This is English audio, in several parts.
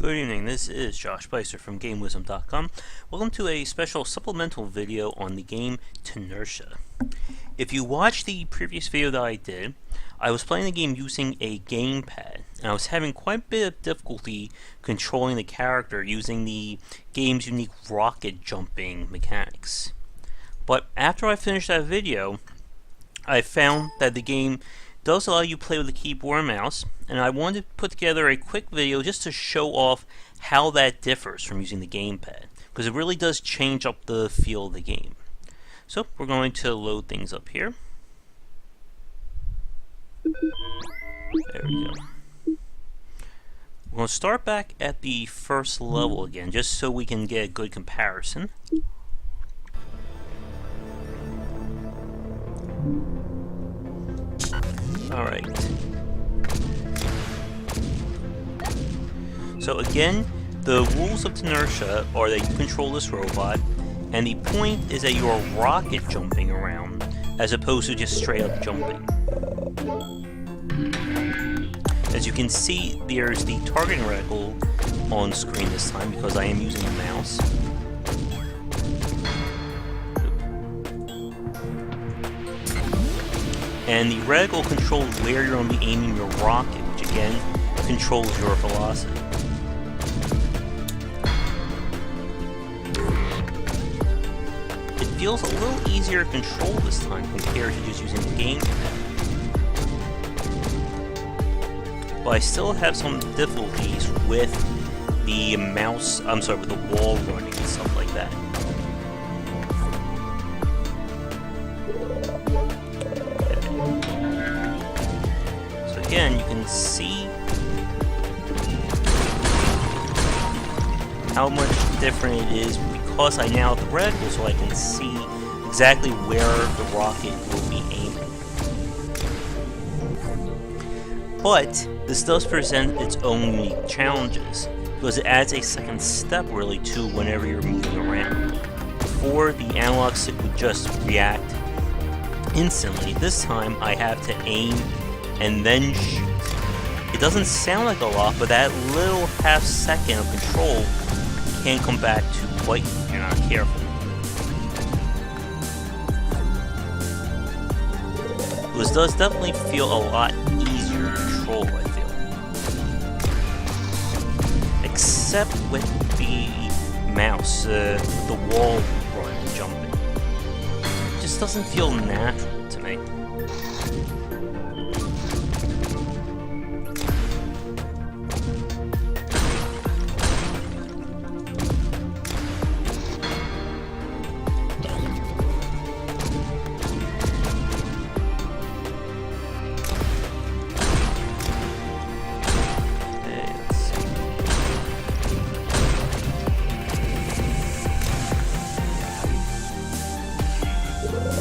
Good evening, this is Josh Spicer from GameWisdom.com. Welcome to a special supplemental video on the game Tinertia. If you watched the previous video that I did, I was playing the game using a gamepad, and I was having quite a bit of difficulty controlling the character using the game's unique rocket jumping mechanics. But after I finished that video, I found that the game does allow you to play with the keyboard and mouse, and I wanted to put together a quick video just to show off how that differs from using the gamepad, because it really does change up the feel of the game. So we're going to load things up here. There we go. We're going to start back at the first level again, just so we can get a good comparison. Alright. So again, the rules of Tinertia are that you control this robot, and the point is that you are rocket jumping around, as opposed to just straight up jumping. As you can see, there's the targeting reticle on screen this time, because I am using a mouse. And the reticle controls where you're going to be aiming your rocket, which again controls your velocity. It feels a little easier to control this time compared to just using the gamepad. But I still have some difficulties with the mouse, with the wall running and stuff like that. Again, you can see how much different it is because I now have the reticle, so I can see exactly where the rocket will be aiming. But this does present its own unique challenges, because it adds a second step really to whenever you're moving around. Before, the analog stick would just react instantly. This time I have to aim and then shoot. It doesn't sound like a lot, but that little half second of control can come back to bite you if you're not careful. This does definitely feel a lot easier to control, I feel. Except with the mouse, the wall run jumping. It just doesn't feel natural to me.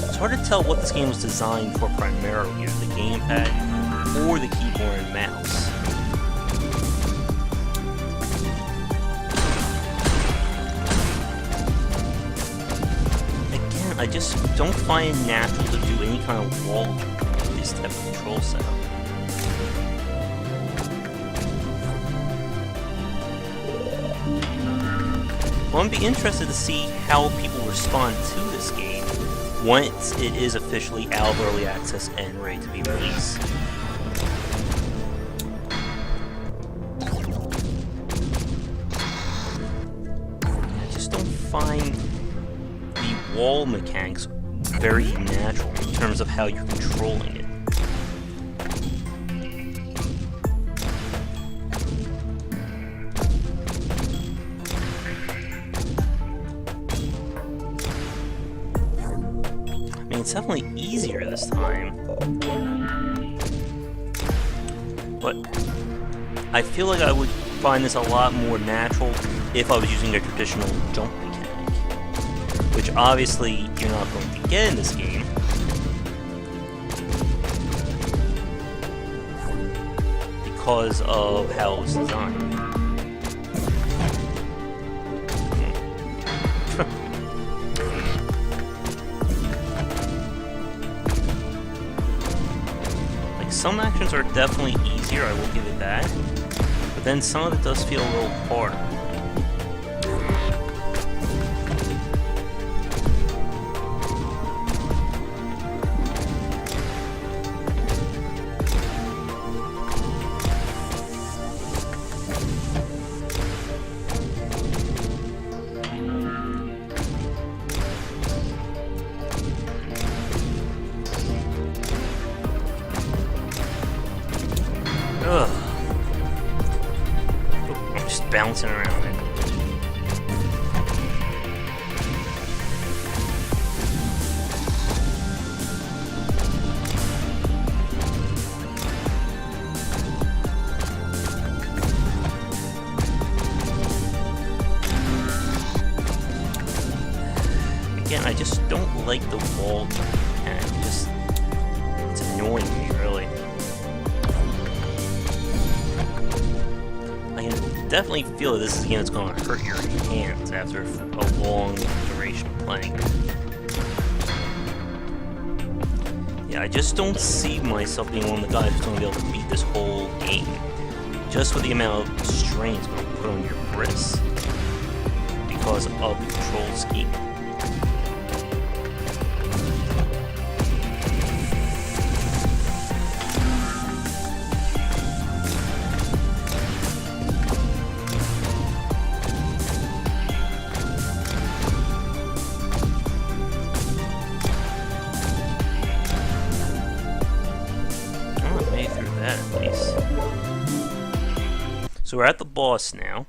It's hard to tell what this game was designed for primarily, either the gamepad or the keyboard and mouse. Again, I just don't find it natural to do any kind of wall jumping with this type of control setup. Well, I'm be interested to see how people respond to this game once it is officially out of early access and ready to be released. I just don't find the wall mechanics very natural in terms of how you're controlling it. It's definitely easier this time, but I feel like I would find this a lot more natural if I was using a traditional jump mechanic, which obviously you're not going to get in this game, because of how it's designed. Some actions are definitely easier, I will give it that. But but then some of it does feel a little harder. Ugh. I'm just bouncing around it. Again, I just don't like the wall, and it's annoying me, really. I can definitely feel that this is a game that's going to hurt your hands after a long duration of playing. Yeah, I just don't see myself being one of the guys who's going to be able to beat this whole game, just with the amount of strain it's going to put on your wrists because of the control scheme. At least. So we're at the boss now.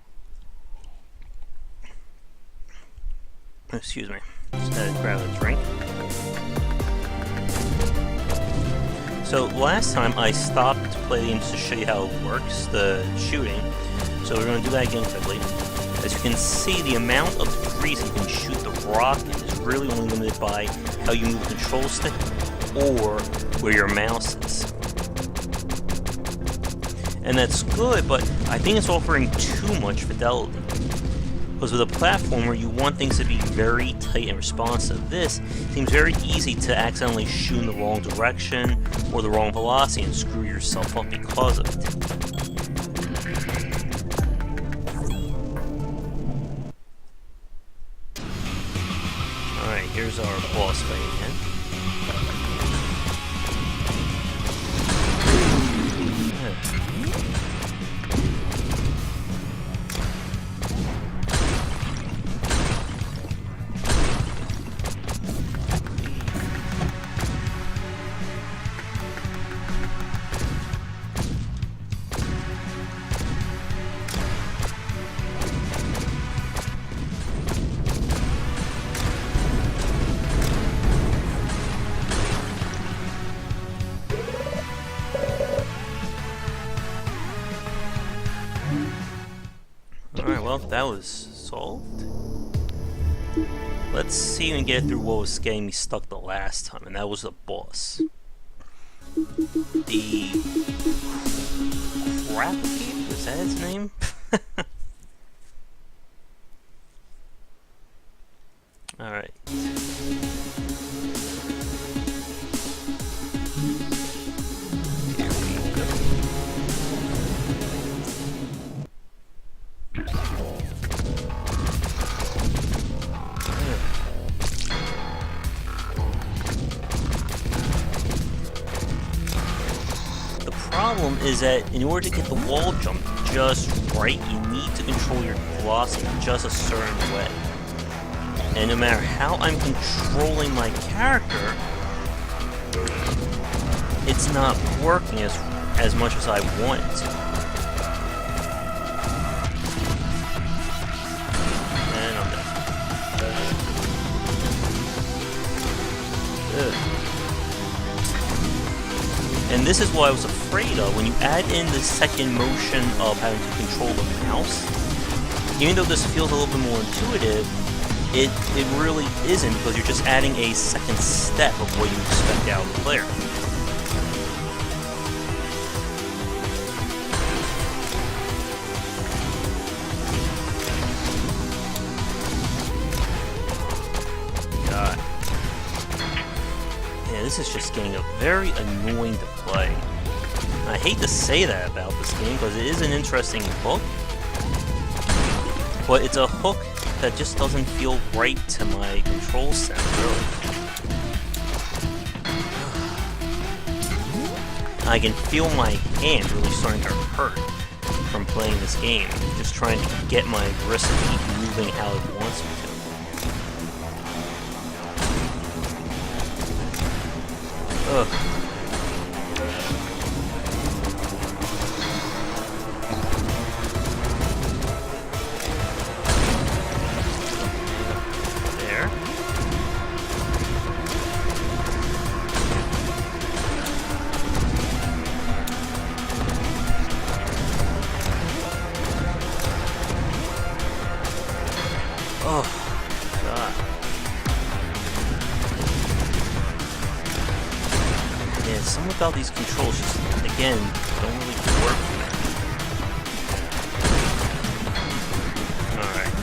Excuse me. Just had to grab a drink. So last time I stopped to play the game just to show you how it works, the shooting. So we're going to do that again quickly. As you can see, the amount of degrees you can shoot the rocket is really only limited by how you move the control stick or where your mouse is. And that's good, but I think it's offering too much fidelity. Because with a platformer, you want things to be very tight and responsive. This seems very easy to accidentally shoot in the wrong direction or the wrong velocity and screw yourself up because of it. Alright, here's our boss fight again. Alright, well, that was solved. Let's see if we can get through what was getting me stuck the last time, and that was the boss. The Crap Cape? Was that his name? Alright. The problem is that in order to get the wall jump just right, you need to control your velocity just a certain way. And no matter how I'm controlling my character, it's not working as much as I want it to. And I'm done. Ugh. And this is what I was afraid of. When you add in the second motion of having to control the mouse, even though this feels a little bit more intuitive, it really isn't, because you're just adding a second step of what you expect out of the player. God. Yeah, this is just getting very annoying to play. I hate to say that about this game because it is an interesting hook, but it's a hook that just doesn't feel right to my control set, really. I can feel my hand really starting to hurt from playing this game, just trying to get my wrist to keep moving how it wants me to. Ugh. Oh, God. Yeah, something about these controls just, again, don't really work for me. Alright.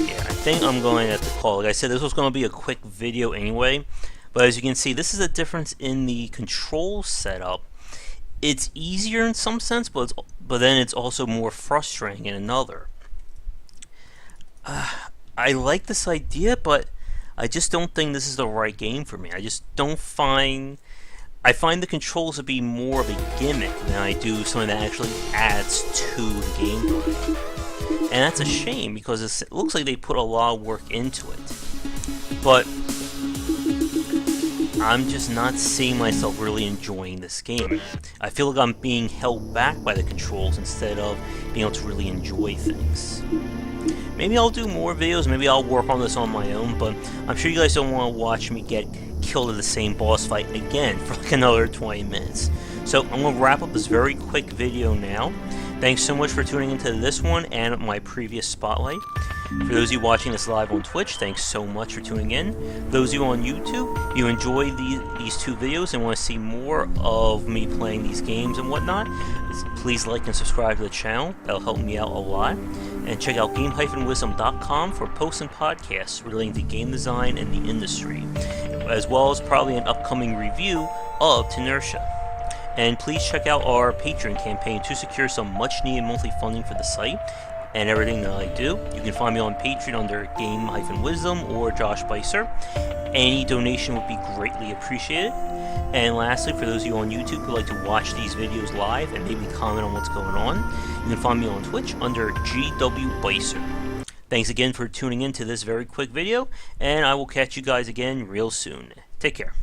Yeah, I think I'm going to have to call. Like I said, this was going to be a quick video anyway, but as you can see, this is a difference in the control setup. It's easier in some sense, but then it's also more frustrating in another. I like this idea, but I just don't think this is the right game for me. I just don't find... I find the controls to be more of a gimmick than I do something that actually adds to the gameplay. And that's a shame, because it looks like they put a lot of work into it. But I'm just not seeing myself really enjoying this game. I feel like I'm being held back by the controls instead of being able to really enjoy things. Maybe I'll do more videos, maybe I'll work on this on my own, but I'm sure you guys don't want to watch me get killed in the same boss fight again for like another 20 minutes. So I'm going to wrap up this very quick video now. Thanks so much for tuning into this one and my previous spotlight. For those of you watching this live on Twitch, thanks so much for tuning in. For those of you on YouTube, if you enjoy these two videos and want to see more of me playing these games and whatnot, please like and subscribe to the channel. That'll help me out a lot. And check out game-wisdom.com for posts and podcasts relating to game design and the industry, as well as probably an upcoming review of Tinertia. And please check out our Patreon campaign to secure some much-needed monthly funding for the site and everything that I do. You can find me on Patreon under Game-Wisdom or Josh Beiser. Any donation would be greatly appreciated. And lastly, for those of you on YouTube who like to watch these videos live and maybe comment on what's going on, you can find me on Twitch under GW Beiser. Thanks again for tuning in to this very quick video, and I will catch you guys again real soon. Take care.